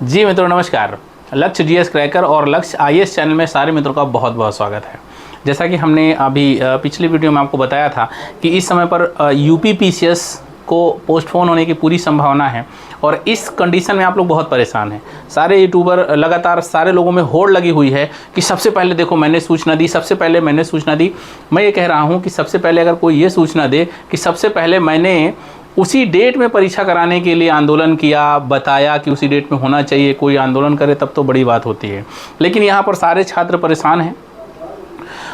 जी मित्रों नमस्कार। लक्ष्य जीएस क्रैकर और लक्ष्य आईएएस चैनल में सारे मित्रों का बहुत बहुत स्वागत है। जैसा कि हमने अभी पिछली वीडियो में आपको बताया था कि इस समय पर यूपी पीसीएस को पोस्टपोन होने की पूरी संभावना है और इस कंडीशन में आप लोग बहुत परेशान हैं। सारे यूट्यूबर लगातार सारे लोगों में होड़ लगी हुई है कि सबसे पहले देखो मैंने सूचना दी, सबसे पहले मैंने सूचना दी। मैं ये कह रहा हूँ कि सबसे पहले अगर कोई ये सूचना दे कि सबसे पहले मैंने उसी डेट में परीक्षा कराने के लिए आंदोलन किया, बताया कि उसी डेट में होना चाहिए, कोई आंदोलन करे तब तो बड़ी बात होती है। लेकिन यहाँ पर सारे छात्र परेशान हैं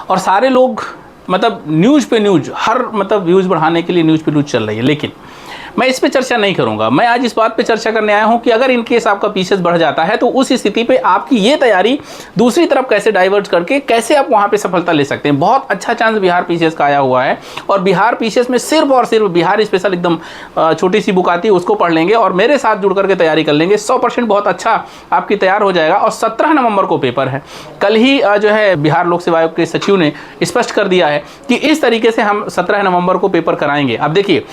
और सारे लोग मतलब न्यूज़ पे न्यूज़, हर मतलब व्यूज़ बढ़ाने के लिए न्यूज़ पे न्यूज़ चल रही है। लेकिन मैं इस पे चर्चा नहीं करूंगा। मैं आज इस बात पे चर्चा करने आया हूं कि अगर इन केस आपका पीसीएस बढ़ जाता है तो उस स्थिति पे आपकी ये तैयारी दूसरी तरफ कैसे डाइवर्ट करके कैसे आप वहां पे सफलता ले सकते हैं। बहुत अच्छा चांस बिहार पीसीएस का आया हुआ है और बिहार पीसीएस में सिर्फ और सिर्फ बिहार स्पेशल एकदम छोटी सी बुक आती है, उसको पढ़ लेंगे और मेरे साथ जुड़ करके तैयारी कर लेंगे। 100% बहुत अच्छा आपकी तैयार हो जाएगा। और 17 नवंबर को पेपर है। कल ही जो है बिहार लोक सेवा आयोग के सचिव ने स्पष्ट कर दिया है कि इस तरीके से हम 17 नवंबर को पेपर कराएंगे। अब देखिए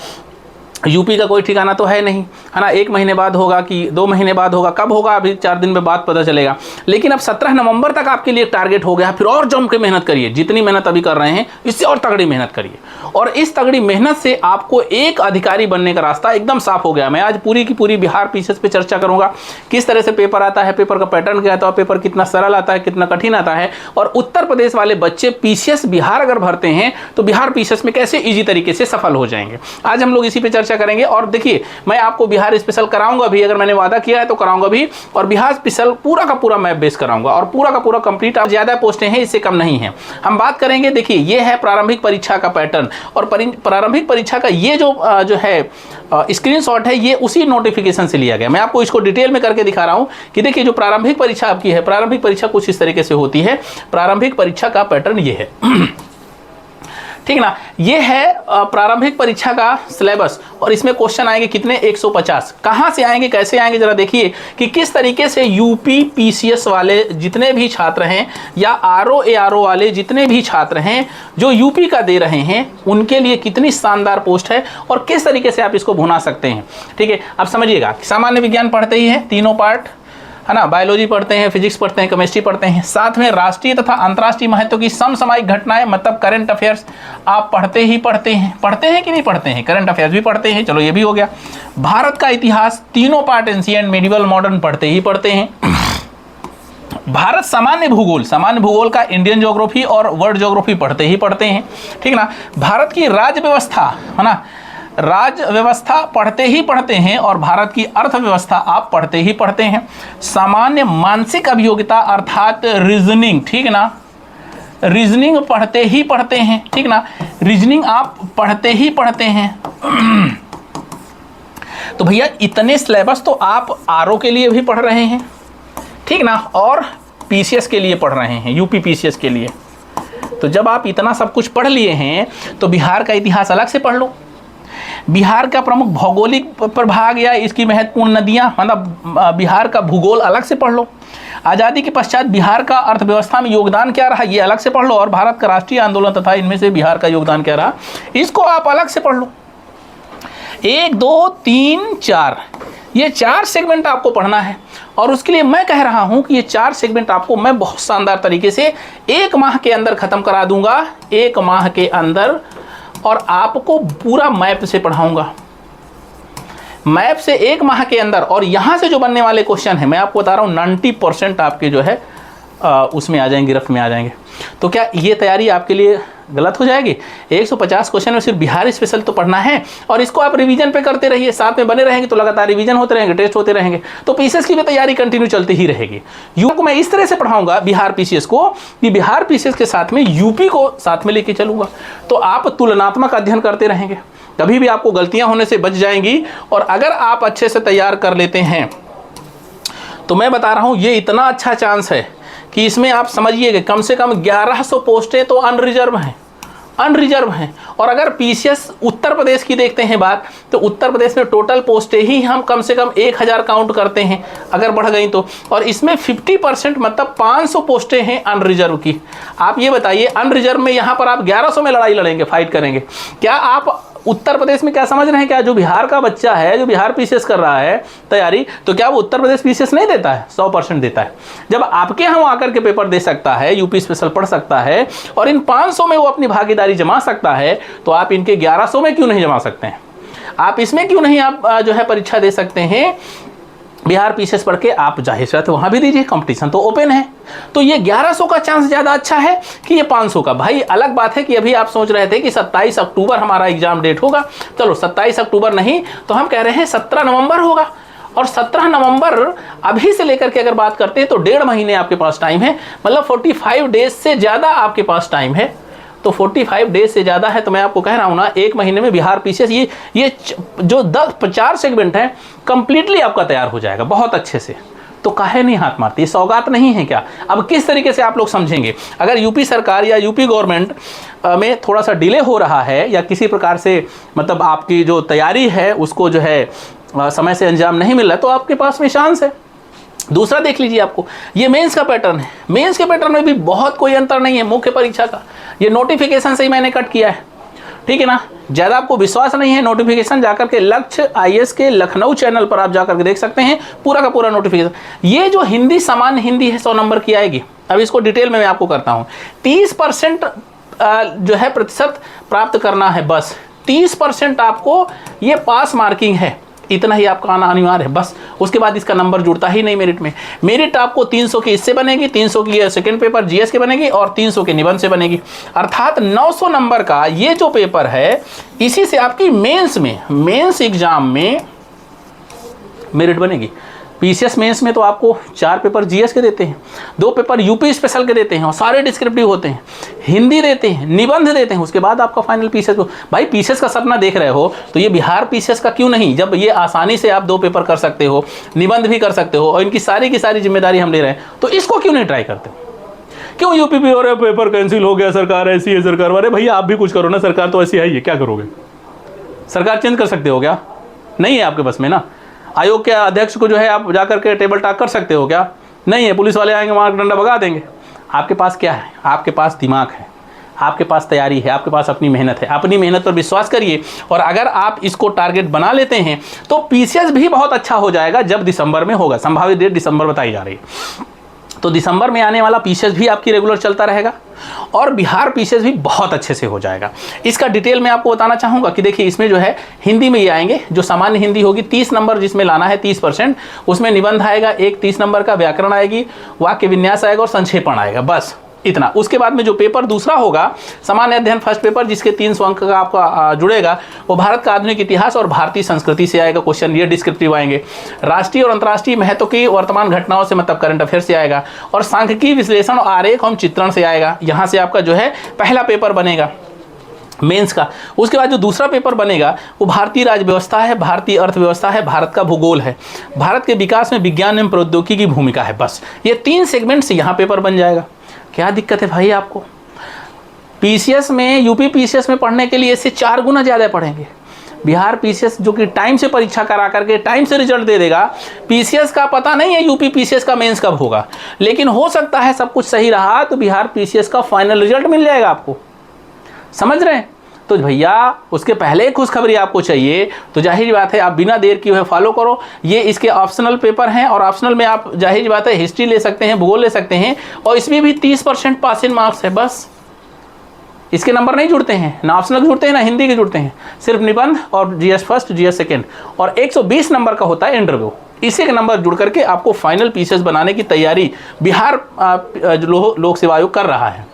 यूपी का कोई ठिकाना तो है नहीं, है ना। 1 महीने बाद होगा कि 2 महीने बाद होगा, कब होगा अभी 4 दिन में बाद पता चलेगा। लेकिन अब 17 नवंबर तक आपके लिए टारगेट हो गया। फिर और जम के मेहनत करिए, जितनी मेहनत अभी कर रहे हैं इससे और तगड़ी मेहनत करिए। और इस तगड़ी मेहनत से आपको एक अधिकारी बनने का रास्ता एकदम साफ हो गया। मैं आज पूरी की पूरी बिहार पीसीएस पे चर्चा करूंगा, किस तरह से पेपर आता है, पेपर का पैटर्न क्या आता है, पेपर कितना सरल आता है, कितना कठिन आता है। और उत्तर प्रदेश वाले बच्चे पीसीएस बिहार अगर भरते हैं तो बिहार पीसीएस में कैसे ईजी तरीके से सफल हो जाएंगे। आज हम लोग इसी पे चर्चा करेंगे। और देखिए मैं आपको बिहार स्पेशल कराऊंगा भी, अगर मैंने वादा किया है तो कराऊंगा भी। और बिहार स्पेशल पूरा का पूरा मैप बेस कराऊंगा और पूरा का पूरा कंप्लीट। अब ज्यादा पोस्टें हैं, इससे कम नहीं है। हम बात करेंगे, देखिए ये है प्रारंभिक परीक्षा का पैटर्न और प्रारंभिक परीक्षा का ये जो है स्क्रीनशॉट है, ये उसी नोटिफिकेशन से लिया गया। मैं आपको इसको डिटेल में करके दिखा रहा हूं कि देखिए जो प्रारंभिक परीक्षा आपकी है, प्रारंभिक परीक्षा कुछ इस तरीके से होती है। प्रारंभिक परीक्षा का पैटर्न ये है ठीक ना। ये है प्रारंभिक परीक्षा का सिलेबस और इसमें क्वेश्चन आएंगे कितने, 150। कहां से आएंगे, कैसे आएंगे, जरा देखिए कि किस तरीके से यूपी पीसीएस वाले जितने भी छात्र हैं या आरओ एआरओ वाले जितने भी छात्र हैं जो यूपी का दे रहे हैं, उनके लिए कितनी शानदार पोस्ट है और किस तरीके से आप इसको भुना सकते हैं। ठीक है, अब समझिएगा। सामान्य विज्ञान पढ़ते ही हैं, तीनों पार्ट, है ना। बायोलॉजी पढ़ते हैं, फिजिक्स पढ़ते हैं, केमिस्ट्री पढ़ते हैं। साथ में राष्ट्रीय तथा अंतर्राष्ट्रीय महत्व की समसामयिक घटनाएं मतलब करंट अफेयर्स आप पढ़ते हैं कि नहीं पढ़ते हैं। करंट अफेयर्स भी पढ़ते हैं, चलो ये भी हो गया। भारत का इतिहास तीनों पार्ट, एंशिएंट, मिडिवल, मॉडर्न पढ़ते हैं। भारत सामान्य भूगोल का इंडियन ज्योग्राफी और वर्ल्ड ज्योग्राफी पढ़ते हैं। ठीक ना। भारत की राज्य व्यवस्था, है ना, राज्य व्यवस्था पढ़ते हैं और भारत की अर्थव्यवस्था आप पढ़ते हैं। सामान्य मानसिक अभियोगिता अर्थात रीजनिंग, ठीक ना, रीजनिंग पढ़ते हैं। ठीक ना, रीजनिंग आप पढ़ते हैं। तो भैया इतने सिलेबस तो आप आरओ के लिए भी पढ़ रहे हैं, ठीक ना, और पीसीएस के लिए पढ़ रहे हैं, यूपी पीसीएस के लिए। तो जब आप इतना सब कुछ पढ़ लिए हैं तो बिहार का इतिहास अलग से पढ़ लो, बिहार का प्रमुख भौगोलिक प्रभाग या इसकी महत्वपूर्ण नदियां, मतलब बिहार का भूगोल अलग से पढ़ लो। आज़ादी के पश्चात बिहार का अर्थव्यवस्था में योगदान क्या रहा, ये अलग से पढ़ लो। और भारत का राष्ट्रीय आंदोलन तथा इनमें से बिहार का योगदान क्या रहा, इसको आप अलग से पढ़ लो। 1 2 3 4 ये 4 सेगमेंट आपको पढ़ना है। और उसके लिए मैं कह रहा हूं कि ये 4 सेगमेंट आपको मैं बहुत शानदार तरीके से 1 माह के अंदर खत्म करा दूंगा, 1 माह के अंदर। और आपको पूरा मैप से पढ़ाऊंगा, मैप से 1 माह के अंदर। और यहां से जो बनने वाले क्वेश्चन है, मैं आपको बता रहा हूं 90% आपके जो है उसमें आ जाएंगे, गिरफ्त में आ जाएंगे। तो क्या ये तैयारी आपके लिए गलत हो जाएगी? 150 क्वेश्चन में सिर्फ बिहार स्पेशल तो पढ़ना है और इसको आप रिवीजन पे करते रहिए, साथ में बने रहेंगे तो लगातार रिवीजन होते रहेंगे, टेस्ट होते रहेंगे, तो पीसीएस की भी तैयारी कंटिन्यू चलती ही रहेगी। यूपी को मैं इस तरह से पढ़ाऊंगा बिहार पीसीएस को कि बिहार पीसीएस के साथ में यूपी को साथ में लेके चलूंगा। तो आप तुलनात्मक अध्ययन करते रहेंगे, कभी भी आपको गलतियां होने से बच जाएंगी। और अगर आप अच्छे से तैयार कर लेते हैं तो मैं बता रहा हूं ये इतना अच्छा चांस है कि इसमें आप समझिएगा कम से कम 1100 पोस्टें तो अनरिजर्व हैं। और अगर पीसीएस उत्तर प्रदेश की देखते हैं बात, तो उत्तर प्रदेश में टोटल पोस्टें ही हम कम से कम 1000 काउंट करते हैं अगर बढ़ गई तो। और इसमें 50% मतलब 500 पोस्टें हैं अनरिजर्व की। आप ये बताइए, अनरिजर्व में यहाँ पर आप 1100 में लड़ाई लड़ेंगे, फाइट करेंगे, क्या आप उत्तर प्रदेश में क्या समझ रहे हैं क्या, जो बिहार का बच्चा है, जो बिहार पीसीएस कर रहा है तैयारी, तो क्या वो उत्तर प्रदेश पीसीएस नहीं देता है? 100% देता है। जब आपके यहाँ आकर के पेपर दे सकता है, यूपी स्पेशल पढ़ सकता है और इन 500 में वो अपनी भागीदारी जमा सकता है, तो आप इनके 1100 में क्यों नहीं जमा सकते हैं? आप इसमें क्यों नहीं आप जो है परीक्षा दे सकते हैं? बिहार पीसीएस पढ़ के आप जाहिर सी बात है वहाँ भी दीजिए, कंपटीशन तो ओपन है। तो ये 1100 का चांस ज़्यादा अच्छा है कि ये 500 का? भाई अलग बात है कि अभी आप सोच रहे थे कि 27 अक्टूबर हमारा एग्जाम डेट होगा, चलो 27 अक्टूबर नहीं तो हम कह रहे हैं 17 नवंबर होगा। और 17 नवंबर अभी से लेकर के अगर बात करते हैं तो 1.5 महीने आपके पास टाइम है, मतलब 45 डेज से ज़्यादा आपके पास टाइम है। तो 45 डेज से ज़्यादा है, तो मैं आपको कह रहा हूँ ना, 1 महीने में बिहार पीसीएस ये जो 10-4 सेगमेंट है कंप्लीटली आपका तैयार हो जाएगा बहुत अच्छे से। तो काहे नहीं हाथ मारती? ये सौगात नहीं है क्या? अब किस तरीके से आप लोग समझेंगे? अगर यूपी सरकार या यूपी गवर्नमेंट में थोड़ा सा डिले हो रहा है या किसी प्रकार से मतलब आपकी जो तैयारी है उसको जो है समय से अंजाम नहीं मिल रहा, तो आपके पास में चांस है। दूसरा देख लीजिए, आपको ये मेंस का पैटर्न है। मेंस के पैटर्न में भी बहुत कोई अंतर नहीं है मुख्य परीक्षा का। ये नोटिफिकेशन से ही मैंने कट किया है, ठीक है ना। ज़्यादा आपको विश्वास नहीं है, नोटिफिकेशन जाकर के लक्ष्य आईएएस के लखनऊ चैनल पर आप जाकर के देख सकते हैं पूरा का पूरा नोटिफिकेशन। ये जो हिंदी सामान्य हिंदी है 100 नंबर की आएगी। अब इसको डिटेल में मैं आपको करता हूँ। 30% जो है प्रतिशत प्राप्त करना है, बस 30% आपको ये पास मार्किंग है, इतना ही आपका आना अनिवार्य है बस। उसके बाद इसका नंबर जुड़ता ही नहीं मेरिट में। मेरिट आपको 300 की इससे बनेगी, 300 की सेकंड पेपर जीएस के बनेगी और 300 के निबंध से बनेगी। अर्थात 900 नंबर का ये जो पेपर है, इसी से आपकी मेंस एग्जाम में मेरिट बनेगी। पीसीएस मेंस में तो आपको 4 पेपर जीएस के देते हैं, 2 पेपर यूपी स्पेशल के देते हैं और सारे डिस्क्रिप्टिव होते हैं, हिंदी देते हैं, निबंध देते हैं, उसके बाद आपका फाइनल पीसीएस। भाई पीसीएस का सपना देख रहे हो तो ये बिहार पीसीएस का क्यों नहीं? जब ये आसानी से आप 2 पेपर कर सकते हो, निबंध भी कर सकते हो और इनकी सारी की सारी जिम्मेदारी हम ले रहे हैं, तो इसको क्यों नहीं ट्राई करते? क्यों यूपी भी हो रहा है, पेपर कैंसिल हो गया, सरकार ऐसी है, सरकार वाले भैया आप भी कुछ करो ना, सरकार तो ऐसी है, ये क्या करोगे? सरकार चेंज कर सकते हो क्या? नहीं है आपके बस में ना। आयोग के अध्यक्ष को जो है आप जाकर के टेबल टॉक कर सकते हो क्या? नहीं है। पुलिस वाले आएंगे वहाँ डंडा भगा देंगे। आपके पास क्या है? आपके पास दिमाग है, आपके पास तैयारी है, आपके पास अपनी मेहनत है। अपनी मेहनत पर विश्वास करिए और अगर आप इसको टारगेट बना लेते हैं तो पीसीएस भी बहुत अच्छा हो जाएगा जब दिसंबर में होगा। संभावित डेट दिसंबर बताई जा रही है, तो दिसंबर में आने वाला पीसीएस भी आपकी रेगुलर चलता रहेगा और बिहार पीसीएस भी बहुत अच्छे से हो जाएगा। इसका डिटेल मैं आपको बताना चाहूँगा कि देखिए इसमें जो है हिंदी में ये आएंगे, जो सामान्य हिंदी होगी 30 नंबर जिसमें लाना है 30%, उसमें निबंध आएगा एक 30 नंबर का, व्याकरण आएगी, वाक्य विन्यास आएगा और संक्षेपण आएगा, बस इतना। उसके बाद में जो पेपर दूसरा होगा सामान्य अध्ययन फर्स्ट पेपर, जिसके 300 अंक का आपका जुड़ेगा, वो भारत का आधुनिक इतिहास और भारतीय संस्कृति से आएगा क्वेश्चन, ये डिस्क्रिप्टिव आएंगे। राष्ट्रीय और अंतर्राष्ट्रीय महत्व की वर्तमान घटनाओं से मतलब करंट अफेयर से आएगा और सांख्यिकी विश्लेषण आरेख और चित्रण से आएगा। यहाँ से आपका जो है पहला पेपर बनेगा मेंस का। उसके बाद जो दूसरा पेपर बनेगा वो भारतीय राज्य व्यवस्था है, भारतीय अर्थव्यवस्था है, भारत का भूगोल है, भारत के विकास में विज्ञान एवं प्रौद्योगिकी की भूमिका है। बस ये 3 सेगमेंट से यहाँ पेपर बन जाएगा। क्या दिक्कत है भाई आपको? पीसीएस में, यूपी पीसीएस में पढ़ने के लिए इससे 4 गुना ज़्यादा पढ़ेंगे। बिहार पीसीएस जो कि टाइम से परीक्षा करा करके टाइम से रिजल्ट दे देगा, पीसीएस का पता नहीं है यूपी पीसीएस का मेंस कब होगा, लेकिन हो सकता है सब कुछ सही रहा तो बिहार पीसीएस का फाइनल रिजल्ट मिल जाएगा आपको। समझ रहे हैं? तो भैया उसके पहले खुशखबरी आपको चाहिए तो जाहिर बात है आप बिना देर किए हुए फॉलो करो। ये इसके ऑप्शनल पेपर हैं और ऑप्शनल में आप जाहिर बात है हिस्ट्री ले सकते हैं, भूगोल ले सकते हैं और इसमें भी 30% पासिंग मार्क्स है। बस इसके नंबर नहीं जुड़ते हैं, ना ऑप्शनल के जुड़ते हैं ना हिंदी के जुड़ते हैं, सिर्फ निबंध और जीएस फर्स्ट जीएस सेकेंड और 120 नंबर का होता है इंटरव्यू। इसी के नंबर जुड़ करके आपको फाइनल पीसीएस बनाने की तैयारी बिहार लोक सेवा आयोग कर रहा है।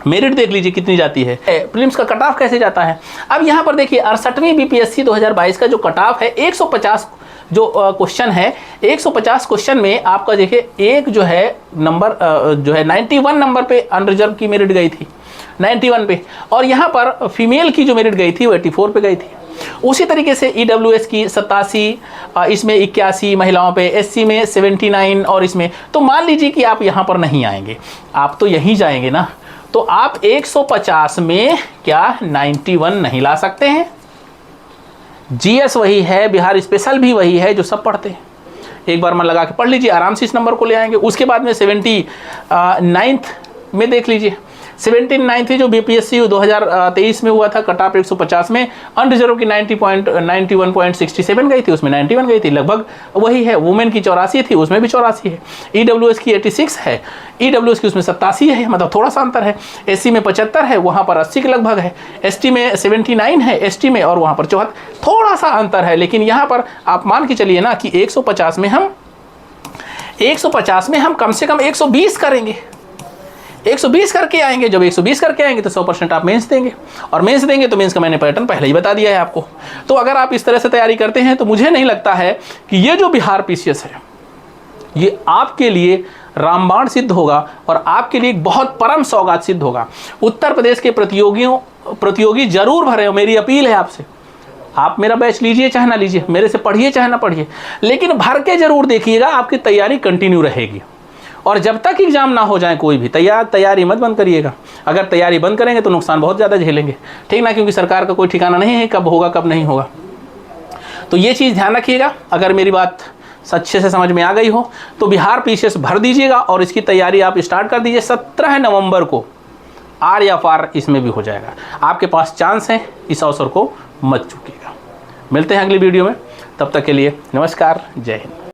मेरिट देख लीजिए कितनी जाती है, प्रीलिम्स का कट ऑफ कैसे जाता है। अब यहाँ पर देखिए 68वीं बीपीएससी 2022 का जो कट ऑफ है 150 जो क्वेश्चन है, 150 क्वेश्चन में आपका देखिए एक जो है नंबर जो है 91 नंबर पे अनरिजर्व की मेरिट गई थी, 91 पे, और यहाँ पर फीमेल की जो मेरिट गई थी वो 84 पे गई थी। उसी तरीके से ईडब्ल्यूएस की 87, इसमें 81 महिलाओं पे, एससी में 79 और इसमें, तो मान लीजिए कि आप यहाँ पर नहीं आएंगे, आप तो यहीं जाएंगे ना, तो आप 150 में क्या 91 नहीं ला सकते हैं। जीएस वही है, बिहार स्पेशल भी वही है जो सब पढ़ते हैं। एक बार मन लगा के पढ़ लीजिए, आराम से इस नंबर को ले आएंगे। उसके बाद में 79 में देख लीजिए, 79 थी जो बीपीएससी 2023 में हुआ था, कट ऑफ 150 में, अनरिजर्व की 91.67 गई थी, उसमें 91 गई थी, लगभग वही है। वुमेन की 84 थी, उसमें भी 84 है। ईडब्ल्यूएस की 86 है, ईडब्ल्यूएस की उसमें 87 है, मतलब थोड़ा सा अंतर है। एससी में 75 है, वहाँ पर 80 के लगभग है। एसटी में 79 है, एसटी में, और वहाँ पर 74, थोड़ा सा अंतर है। लेकिन यहाँ पर आप मान के चलिए ना कि 150 में हम कम से कम 120 करेंगे, 120 करके आएंगे। जब 120 करके आएंगे तो 100% आप मेंस देंगे, और मेंस देंगे तो मेंस का मैंने पैटर्न पहले ही बता दिया है आपको। तो अगर आप इस तरह से तैयारी करते हैं तो मुझे नहीं लगता है कि ये जो बिहार पीसीएस है ये आपके लिए रामबाण सिद्ध होगा, और आपके लिए एक बहुत परम सौगात सिद्ध होगा। उत्तर प्रदेश के प्रतियोगी जरूर भरे हो, मेरी अपील है आपसे। आप मेरा बैच लीजिए चाहे ना लीजिए, मेरे से पढ़िए चाहे ना पढ़िए, लेकिन भर के जरूर देखिएगा, आपकी तैयारी कंटिन्यू रहेगी। और जब तक एग्जाम ना हो जाए कोई भी तैयारी मत बंद करिएगा। अगर तैयारी बंद करेंगे तो नुकसान बहुत ज़्यादा झेलेंगे, ठीक ना, क्योंकि सरकार का कोई ठिकाना नहीं है कब होगा कब नहीं होगा। तो ये चीज़ ध्यान रखिएगा। अगर मेरी बात अच्छे से समझ में आ गई हो तो बिहार पीसीएस भर दीजिएगा, और इसकी तैयारी आप स्टार्ट कर दीजिए। 17 नवंबर को आर या पार इसमें भी हो जाएगा, आपके पास चांस है, इस अवसर को मत चूकिएगा। मिलते हैं अगली वीडियो में, तब तक के लिए नमस्कार, जय हिंद।